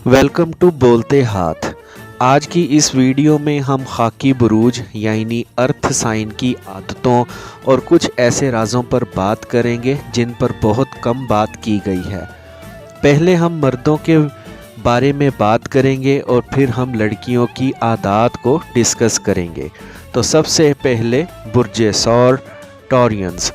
Welcome to बोलते हाथ। आज की इस वीडियो में हम खाकी बुरूज यानी अर्थ साइन की आदतों और कुछ ऐसे राजों पर बात करेंगे जिन पर बहुत कम बात की गई है। पहले हम मर्दों के बारे में बात करेंगे और फिर हम लड़कियों की आदत को डिस्कस करेंगे। तो सबसे पहले बुर्जे सौर टॉरियंस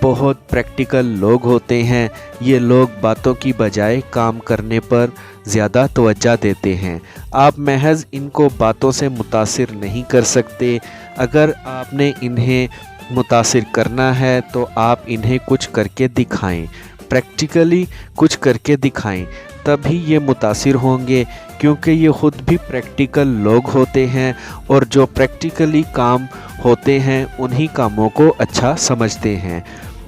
बहुत प्रैक्टिकल लोग होते हैं। ये लोग बातों की बजाय काम करने पर ज़्यादा तवज्जो देते हैं। आप महज इनको बातों से मुतासिर नहीं कर सकते। अगर आपने इन्हें मुतासिर करना है तो आप इन्हें कुछ करके दिखाएं, प्रैक्टिकली कुछ करके दिखाएं, तभी ये मुतासिर होंगे, क्योंकि ये ख़ुद भी प्रैक्टिकल लोग होते हैं और जो प्रैक्टिकली काम होते हैं उन्हीं कामों को अच्छा समझते हैं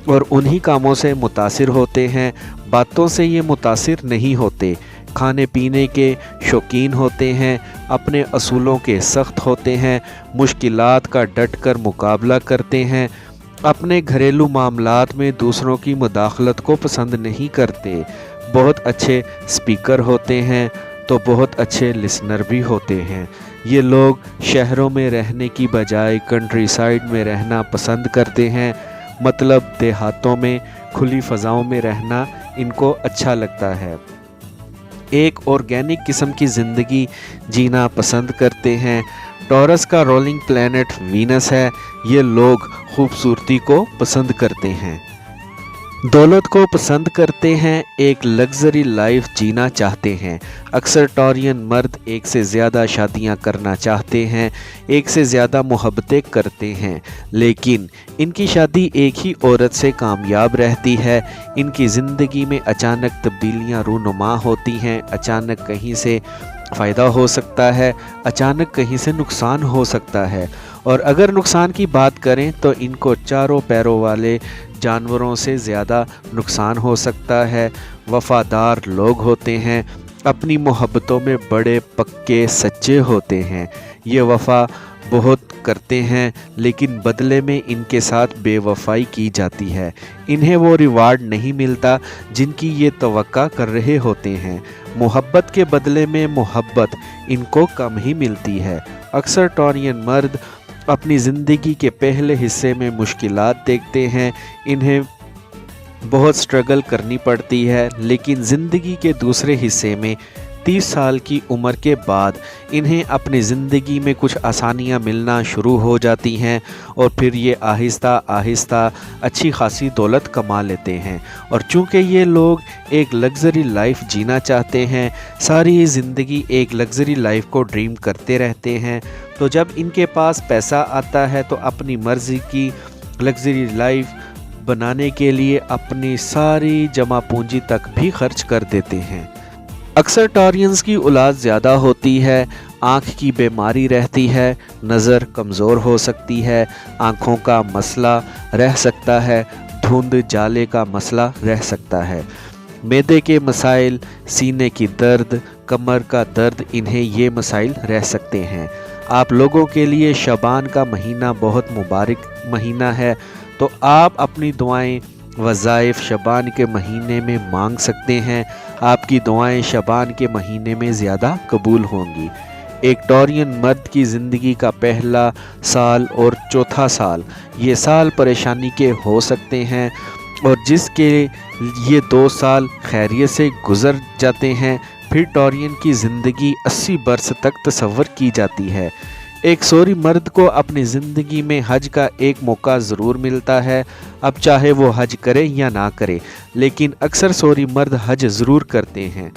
और उन्हीं कामों से मुतासिर होते हैं। बातों से ये मुतासिर नहीं होते। खाने पीने के शौकीन होते हैं, अपने असूलों के सख्त होते हैं, मुश्किलात का डट कर मुकाबला करते हैं, अपने घरेलू मामलात में दूसरों की मुदाखलत को पसंद नहीं करते, बहुत अच्छे स्पीकर होते हैं तो बहुत अच्छे लिसनर भी होते हैं। ये लोग शहरों में रहने की बजाय कंट्री साइड में रहना पसंद करते हैं, मतलब देहातों में खुली फ़ज़ाओं में रहना इनको अच्छा लगता है। एक ऑर्गेनिक किस्म की ज़िंदगी जीना पसंद करते हैं। टॉरस का रोलिंग प्लैनेट वीनस है। ये लोग खूबसूरती को पसंद करते हैं, दौलत को पसंद करते हैं, एक लग्जरी लाइफ जीना चाहते हैं। अक्सर टॉरियन मर्द एक से ज़्यादा शादियां करना चाहते हैं, एक से ज़्यादा मोहब्बतें करते हैं, लेकिन इनकी शादी एक ही औरत से कामयाब रहती है। इनकी ज़िंदगी में अचानक तब्दीलियां रूनुमा होती हैं। अचानक कहीं से फ़ायदा हो सकता है, अचानक कहीं से नुकसान हो सकता है। और अगर नुकसान की बात करें तो इनको चारों पैरों वाले जानवरों से ज़्यादा नुकसान हो सकता है। वफ़ादार लोग होते हैं, अपनी मोहब्बतों में बड़े पक्के सच्चे होते हैं। ये वफ़ा बहुत करते हैं, लेकिन बदले में इनके साथ बेवफाई की जाती है। इन्हें वो रिवार्ड नहीं मिलता जिनकी ये तवक्का कर रहे होते हैं। मोहब्बत के बदले में मोहब्बत इनको कम ही मिलती है। अक्सर टॉरियन मर्द अपनी ज़िंदगी के पहले हिस्से में मुश्किलात देखते हैं, इन्हें बहुत स्ट्रगल करनी पड़ती है, लेकिन ज़िंदगी के दूसरे हिस्से में 30 साल की उम्र के बाद इन्हें अपनी ज़िंदगी में कुछ आसानियां मिलना शुरू हो जाती हैं और फिर ये आहिस्ता आहिस्ता अच्छी खासी दौलत कमा लेते हैं। और चूँकि ये लोग एक लग्जरी लाइफ जीना चाहते हैं, सारी ज़िंदगी एक लग्जरी लाइफ को ड्रीम करते रहते हैं, तो जब इनके पास पैसा आता है तो अपनी मर्ज़ी की लग्जरी लाइफ बनाने के लिए अपनी सारी जमा पूंजी तक भी खर्च कर देते हैं। अक्सर टॉरियंस की औलाद ज़्यादा होती है, आँख की बीमारी रहती है, नज़र कमज़ोर हो सकती है, आँखों का मसला रह सकता है, धुंध जाले का मसला रह सकता है, मैदे के मसाइल, सीने की दर्द, कमर का दर्द, इन्हें ये मसाइल रह सकते हैं। आप लोगों के लिए शबान का महीना बहुत मुबारक महीना है, तो आप अपनी दुआएं वज़ाइफ शबान के महीने में मांग सकते हैं। आपकी दुआएं शबान के महीने में ज़्यादा कबूल होंगी। एक टॉरियन मर्द की ज़िंदगी का पहला साल और चौथा साल, ये साल परेशानी के हो सकते हैं और जिसके ये 2 साल खैरियत से गुज़र जाते हैं, फिर टॉरियन की ज़िंदगी 80 बरस तक तसव्वुर की जाती है। एक सोरी मर्द को अपनी ज़िंदगी में हज का एक मौका ज़रूर मिलता है, अब चाहे वो हज करे या ना करे, लेकिन अक्सर सोरी मर्द हज ज़रूर करते हैं।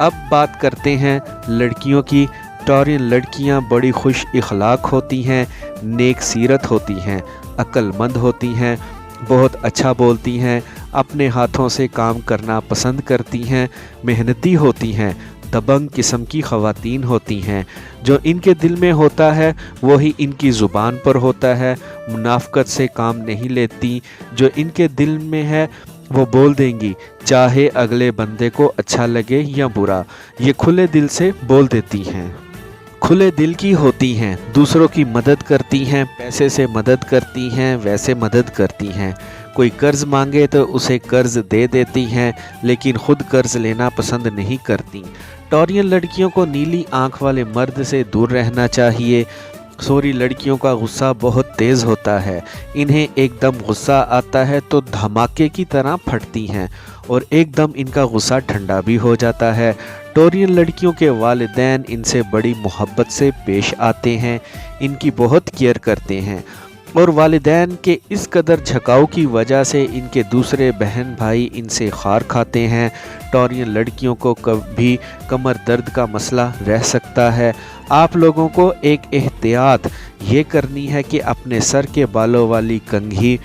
अब बात करते हैं लड़कियों की। टॉरियन लड़कियां बड़ी खुश इखलाक होती हैं, नेक सीरत होती हैं, अक्लमंद होती हैं, बहुत अच्छा बोलती हैं, अपने हाथों से काम करना पसंद करती हैं, मेहनती होती हैं, दबंग किस्म की ख़वातीन होती हैं। जो इनके दिल में होता है वही इनकी ज़ुबान पर होता है, मुनाफ़क़त से काम नहीं लेती। जो इनके दिल में है वो बोल देंगी, चाहे अगले बंदे को अच्छा लगे या बुरा, ये खुले दिल से बोल देती हैं। खुले दिल की होती हैं, दूसरों की मदद करती हैं, पैसे से मदद करती हैं, वैसे मदद करती हैं, कोई कर्ज मांगे तो उसे कर्ज दे देती हैं, लेकिन खुद कर्ज लेना पसंद नहीं करती। टॉरियन लड़कियों को नीली आंख वाले मर्द से दूर रहना चाहिए। सोरी लड़कियों का गुस्सा बहुत तेज़ होता है। इन्हें एकदम गुस्सा आता है तो धमाके की तरह फटती हैं और एकदम इनका गुस्सा ठंडा भी हो जाता है। टॉरियन लड़कियों के वालिदैन इनसे बड़ी मोहब्बत से पेश आते हैं, इनकी बहुत केयर करते हैं और वालिदैन के इस कदर झुकाव की वजह से इनके दूसरे बहन भाई इनसे खार खाते हैं। टॉरियन लड़कियों को कभी कमर दर्द का मसला रह सकता है। आप लोगों को एक एहतियात ये करनी है कि अपने सर के बालों वाली कंघी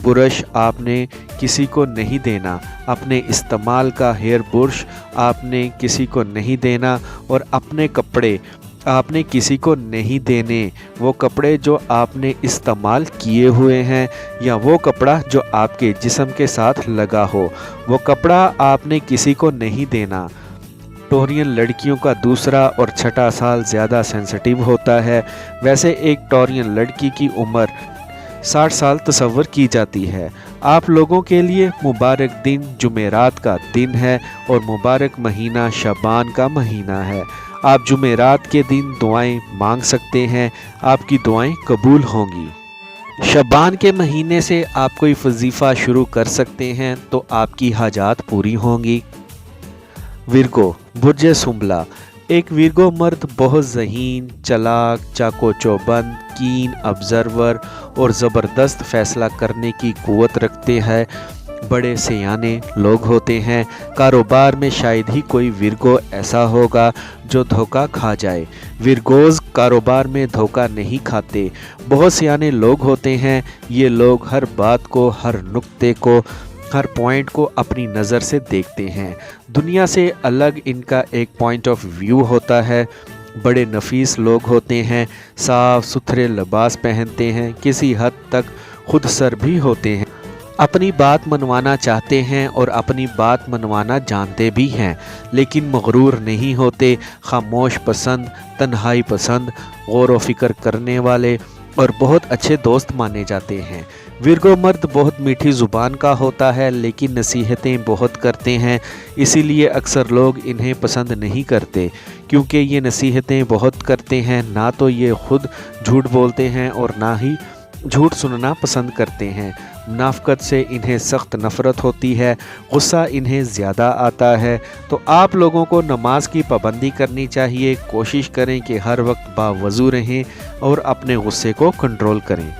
ब्रश आपने किसी को नहीं देना, अपने इस्तेमाल का हेयर ब्रश आपने किसी को नहीं देना और अपने कपड़े आपने किसी को नहीं देने। वो कपड़े जो आपने इस्तेमाल किए हुए हैं या वो कपड़ा जो आपके जिस्म के साथ लगा हो, वो कपड़ा आपने किसी को नहीं देना। टॉरियन लड़कियों का दूसरा और छठा साल ज़्यादा सेंसिटिव होता है। वैसे एक टॉरियन लड़की की उम्र 60 साल तस्वर की जाती है। आप लोगों के लिए मुबारक दिन जुमेरात का दिन है और मुबारक महीना शबान का महीना है। आप जुमेरात के दिन दुआएं मांग सकते हैं, आपकी दुआएं कबूल होंगी। शबान के महीने से आप कोई वजीफ़ा शुरू कर सकते हैं तो आपकी हाजात पूरी होंगी। विरगो बुर्ज सुंबला। एक विरगो मर्द बहुत ज़हीन, चालाक, चाको चौबंद, कीन ऑब्जर्वर और ज़बरदस्त फ़ैसला करने की क़ुव्वत रखते हैं। बड़े सियाने लोग होते हैं। कारोबार में शायद ही कोई विरगो ऐसा होगा जो धोखा खा जाए। विरगोज़ कारोबार में धोखा नहीं खाते। बहुत सियाने लोग होते हैं। ये लोग हर बात को, हर नुक्ते को, हर पॉइंट को अपनी नज़र से देखते हैं। दुनिया से अलग इनका एक पॉइंट ऑफ व्यू होता है। बड़े नफीस लोग होते हैं, साफ़ सुथरे लिबास पहनते हैं, किसी हद तक खुद सर भी होते हैं। अपनी बात मनवाना चाहते हैं और अपनी बात मनवाना जानते भी हैं, लेकिन मगरूर नहीं होते। खामोश पसंद, तन्हाई पसंद, गौर व फिक्र करने वाले और बहुत अच्छे दोस्त माने जाते हैं। विरगो मर्द बहुत मीठी ज़ुबान का होता है, लेकिन नसीहतें बहुत करते हैं। इसीलिए अक्सर लोग इन्हें पसंद नहीं करते, क्योंकि ये नसीहतें बहुत करते हैं। ना तो ये खुद झूठ बोलते हैं और ना ही झूठ सुनना पसंद करते हैं। मुनाफ़क़त से इन्हें सख्त नफ़रत होती है, गुस्सा इन्हें ज़्यादा आता है। तो आप लोगों को नमाज की पाबंदी करनी चाहिए। कोशिश करें कि हर वक्त बावज़ू रहें और अपने गुस्से को कंट्रोल करें।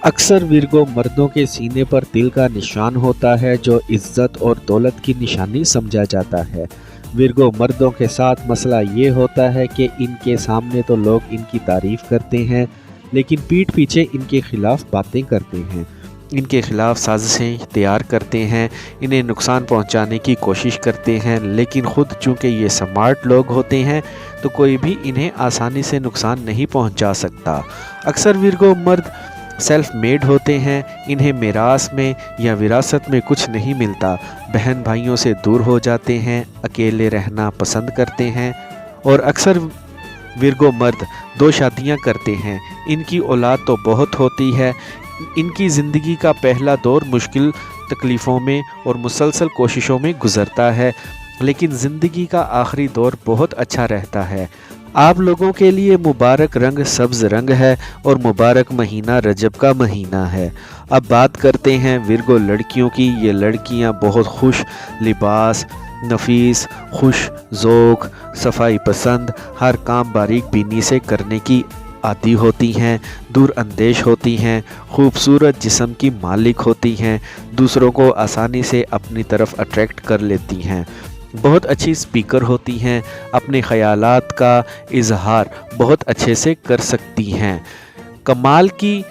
अक्सर विरगो मर्दों के सीने पर तिल का निशान होता है, जो इज़्ज़त और दौलत की निशानी समझा जाता है। विरगो मर्दों के साथ मसला ये होता है कि इनके सामने तो लोग इनकी तारीफ़ करते हैं, लेकिन पीठ पीछे इनके ख़िलाफ़ बातें करते हैं, इनके ख़िलाफ़ साजिशें तैयार करते हैं, इन्हें नुकसान पहुंचाने की कोशिश करते हैं। लेकिन ख़ुद चूँकि ये स्मार्ट लोग होते हैं तो कोई भी इन्हें आसानी से नुकसान नहीं पहुंचा सकता। अक्सर विरगो मर्द सेल्फ मेड होते हैं। इन्हें मिरास में या विरासत में कुछ नहीं मिलता। बहन भाइयों से दूर हो जाते हैं, अकेले रहना पसंद करते हैं और अक्सर विरगो मर्द 2 शादियां करते हैं। इनकी औलाद तो बहुत होती है। इनकी ज़िंदगी का पहला दौर मुश्किल तकलीफ़ों में और मुसलसल कोशिशों में गुज़रता है, लेकिन ज़िंदगी का आखिरी दौर बहुत अच्छा रहता है। आप लोगों के लिए मुबारक रंग सब्ज़ रंग है और मुबारक महीना रजब का महीना है। अब बात करते हैं विरगो लड़कियों की। ये लड़कियां बहुत खुश लिबास, नफीस, खुश ज़ौक़, सफाई पसंद, हर काम बारीक बीनी से करने की आदी होती हैं, दूर अंदेश होती हैं, खूबसूरत जिस्म की मालिक होती हैं, दूसरों को आसानी से अपनी तरफ अट्रैक्ट कर लेती हैं, बहुत अच्छी स्पीकर होती हैं, अपने ख़यालात का इजहार बहुत अच्छे से कर सकती हैं, कमाल की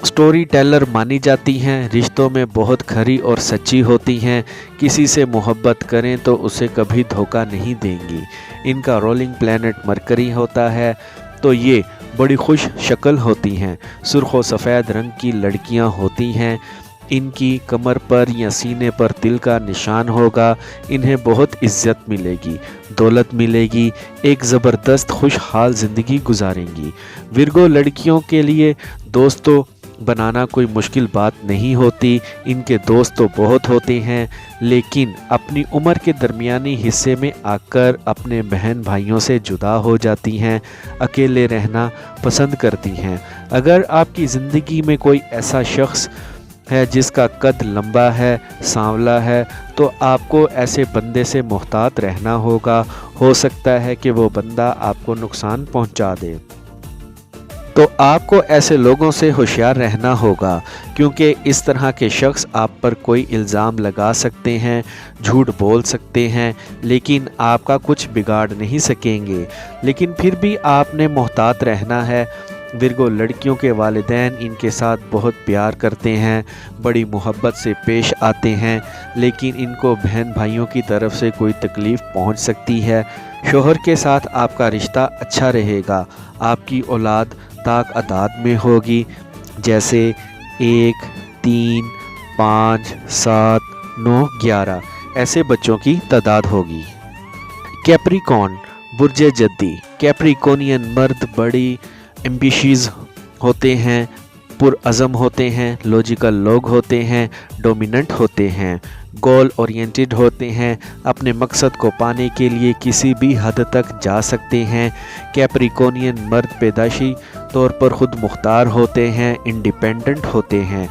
स्टोरी टेलर मानी जाती हैं, रिश्तों में बहुत खरी और सच्ची होती हैं, किसी से मोहब्बत करें तो उसे कभी धोखा नहीं देंगी। इनका रोलिंग प्लैनेट मरकरी होता है, तो ये बड़ी खुश शक्ल होती हैं, सुर्ख व सफ़ेद रंग की लड़कियां होती हैं। इनकी कमर पर या सीने पर तिल का निशान होगा। इन्हें बहुत इज्जत मिलेगी, दौलत मिलेगी, एक ज़बरदस्त खुशहाल ज़िंदगी गुजारेंगी। विरगो लड़कियों के लिए दोस्तों बनाना कोई मुश्किल बात नहीं होती। इनके दोस्त तो बहुत होते हैं, लेकिन अपनी उम्र के दरमियानी हिस्से में आकर अपने बहन भाइयों से जुदा हो जाती हैं, अकेले रहना पसंद करती हैं। अगर आपकी ज़िंदगी में कोई ऐसा शख्स है जिसका कद लंबा है, सांवला है, तो आपको ऐसे बंदे से मुहतात रहना होगा। हो सकता है कि वो बंदा आपको नुकसान पहुंचा दे। तो आपको ऐसे लोगों से होशियार रहना होगा, क्योंकि इस तरह के शख्स आप पर कोई इल्ज़ाम लगा सकते हैं, झूठ बोल सकते हैं, लेकिन आपका कुछ बिगाड़ नहीं सकेंगे। लेकिन फिर भी आपने मुहतात रहना है। विरगो लड़कियों के वालिदैन इनके साथ बहुत प्यार करते हैं, बड़ी मोहब्बत से पेश आते हैं, लेकिन इनको बहन भाइयों की तरफ से कोई तकलीफ़ पहुंच सकती है। शोहर के साथ आपका रिश्ता अच्छा रहेगा। आपकी औलाद ताक अदाद में होगी, जैसे 1, 3, 5, 7, 9, 11 ऐसे बच्चों की तादाद होगी। कैप्रिकॉर्न बुर्जे जद्दी। कैप्रिकॉर्नियन मर्द बड़ी एम्बिशियस होते हैं, पुरअज़म होते हैं, लॉजिकल लोग होते हैं, डोमिनेंट होते हैं, गोल ओरिएंटेड होते हैं, अपने मकसद को पाने के लिए किसी भी हद तक जा सकते हैं। कैप्रिकॉर्नियन मर्द पैदाशी तौर पर खुद मुख्तार होते हैं, इंडिपेंडेंट होते हैं,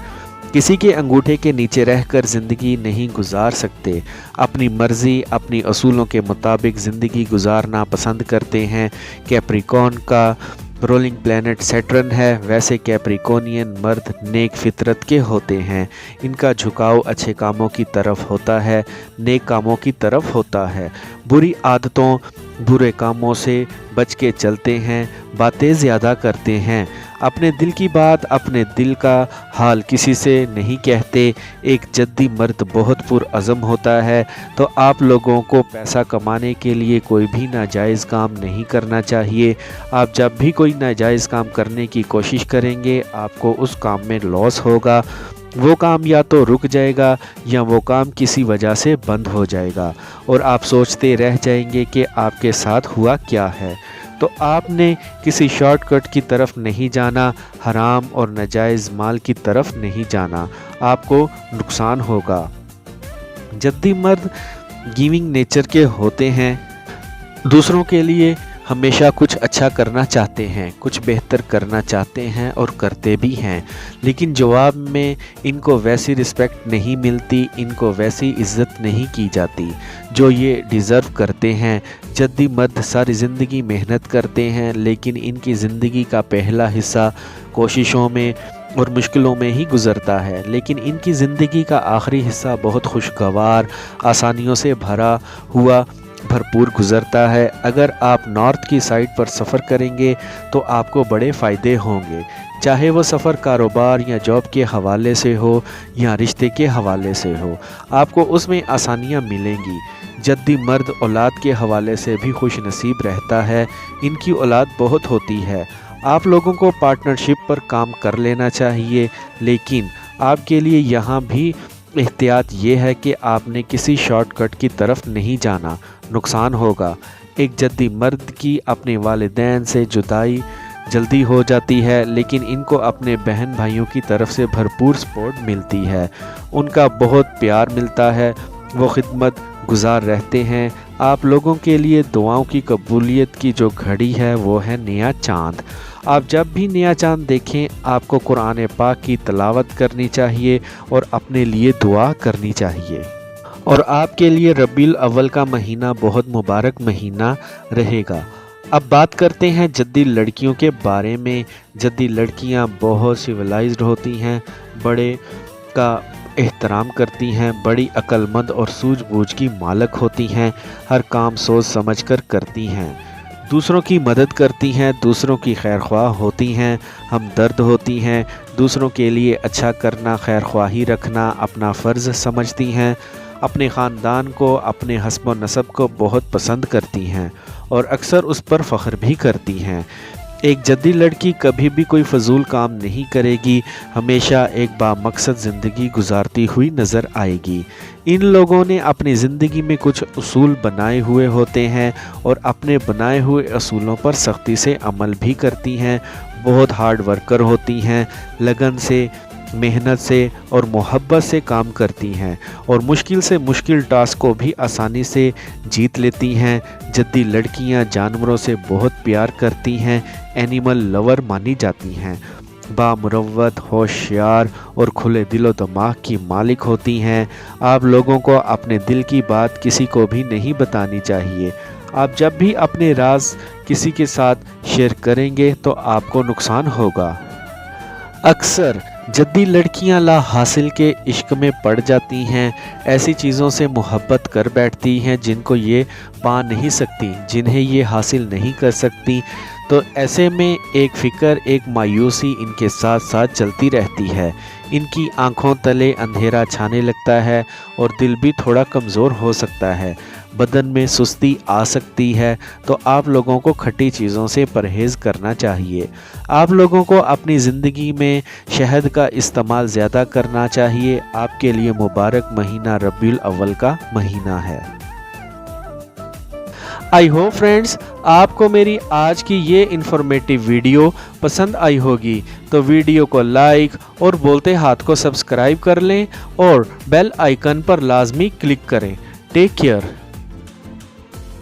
किसी के अंगूठे के नीचे रहकर ज़िंदगी नहीं गुजार सकते, अपनी मर्ज़ी अपनी असूलों के मुताबिक ज़िंदगी गुजारना पसंद करते हैं। कैप्रिकॉर्न का रोलिंग प्लैनेट सैटर्न है। वैसे कैप्रिकॉर्नियन मर्द नेक फितरत के होते हैं। इनका झुकाव अच्छे कामों की तरफ होता है, नेक कामों की तरफ होता है। बुरी आदतों बुरे कामों से बच के चलते हैं, बातें ज़्यादा करते हैं, अपने दिल की बात अपने दिल का हाल किसी से नहीं कहते। एक जद्दी मर्द बहुत पुरअज़म होता है। तो आप लोगों को पैसा कमाने के लिए कोई भी नाजायज़ काम नहीं करना चाहिए। आप जब भी कोई नाजायज़ काम करने की कोशिश करेंगे, आपको उस काम में लॉस होगा। वो काम या तो रुक जाएगा या वो काम किसी वजह से बंद हो जाएगा और आप सोचते रह जाएंगे कि आपके साथ हुआ क्या है। तो आपने किसी शॉर्टकट की तरफ नहीं जाना, हराम और नाजायज़ माल की तरफ नहीं जाना, आपको नुकसान होगा। जद्दी मर्द गिविंग नेचर के होते हैं, दूसरों के लिए हमेशा कुछ अच्छा करना चाहते हैं, कुछ बेहतर करना चाहते हैं और करते भी हैं, लेकिन जवाब में इनको वैसी रिस्पेक्ट नहीं मिलती, इनको वैसी इज़्ज़त नहीं की जाती जो ये डिज़र्व करते हैं। जद्दी मर्द सारी ज़िंदगी मेहनत करते हैं, लेकिन इनकी ज़िंदगी का पहला हिस्सा कोशिशों में और मुश्किलों में ही गुज़रता है, लेकिन इनकी ज़िंदगी का आखिरी हिस्सा बहुत खुशगवार, आसानियों से भरा हुआ भरपूर गुज़रता है। अगर आप नॉर्थ की साइड पर सफ़र करेंगे तो आपको बड़े फ़ायदे होंगे, चाहे वो सफ़र कारोबार या जॉब के हवाले से हो या रिश्ते के हवाले से हो, आपको उसमें आसानियाँ मिलेंगी। जद्दी मर्द औलाद के हवाले से भी खुश नसीब रहता है, इनकी औलाद बहुत होती है। आप लोगों को पार्टनरशिप पर काम कर लेना चाहिए, लेकिन आपके लिए यहाँ भी एहतियात ये है कि आपने किसी शॉर्टकट की तरफ नहीं जाना, नुकसान होगा। एक जद्दी मर्द की अपने वालिदैन से जुदाई जल्दी हो जाती है, लेकिन इनको अपने बहन भाइयों की तरफ से भरपूर सपोर्ट मिलती है, उनका बहुत प्यार मिलता है, वो खिदमत गुजार रहते हैं। आप लोगों के लिए दुआओं की कबूलियत की जो घड़ी है वो है नया चाँद। आप जब भी नया चाँद देखें, आपको कुरान पाक की तिलावत करनी चाहिए और अपने लिए दुआ करनी चाहिए। और आपके लिए रबीउल अव्वल का महीना बहुत मुबारक महीना रहेगा। अब बात करते हैं जद्दी लड़कियों के बारे में। जद्दी लड़कियां बहुत सिविलाइज्ड होती हैं, बड़े का एहतराम करती हैं, बड़ी अक्लमंद और सूझबूझ की मालक होती हैं, हर काम सोच समझ कर करती हैं, दूसरों की मदद करती हैं, दूसरों की खैरख्वाह होती हैं, हमदर्द होती हैं, दूसरों के लिए अच्छा करना, खैरख्वाही रखना अपना फ़र्ज़ समझती हैं, अपने ख़ानदान को अपने हस्ब व नसब को बहुत पसंद करती हैं और अक्सर उस पर फ़ख्र भी करती हैं। एक जद्दी लड़की कभी भी कोई फजूल काम नहीं करेगी, हमेशा एक बामकसद ज़िंदगी गुजारती हुई नज़र आएगी। इन लोगों ने अपनी ज़िंदगी में कुछ उसूल बनाए हुए होते हैं और अपने बनाए हुए असूलों पर सख्ती से अमल भी करती हैं। बहुत हार्ड वर्कर होती हैं, लगन से, मेहनत से और मोहब्बत से काम करती हैं और मुश्किल से मुश्किल टास्क को भी आसानी से जीत लेती हैं। जद्दी लड़कियां जानवरों से बहुत प्यार करती हैं, एनिमल लवर मानी जाती हैं, बामुरव्वत, होशियार और खुले दिलो दिमाग की मालिक होती हैं। आप लोगों को अपने दिल की बात किसी को भी नहीं बतानी चाहिए। आप जब भी अपने राज किसी के साथ शेयर करेंगे तो आपको नुकसान होगा। अक्सर जद्दी लड़कियां ला हासिल के इश्क में पड़ जाती हैं, ऐसी चीज़ों से मोहब्बत कर बैठती हैं जिनको ये पा नहीं सकती, जिन्हें ये हासिल नहीं कर सकती। तो ऐसे में एक फ़िक्र, एक मायूसी इनके साथ साथ चलती रहती है। इनकी आंखों तले अंधेरा छाने लगता है और दिल भी थोड़ा कमज़ोर हो सकता है, बदन में सुस्ती आ सकती है। तो आप लोगों को खट्टी चीज़ों से परहेज़ करना चाहिए। आप लोगों को अपनी ज़िंदगी में शहद का इस्तेमाल ज़्यादा करना चाहिए। आपके लिए मुबारक महीना रबीउल अव्वल का महीना है। आई होप फ्रेंड्स आपको मेरी आज की ये इन्फॉर्मेटिव वीडियो पसंद आई होगी, तो वीडियो को लाइक और बोलते हाथ को सब्सक्राइब कर लें और बेल आइकन पर लाजमी क्लिक करें। Take care.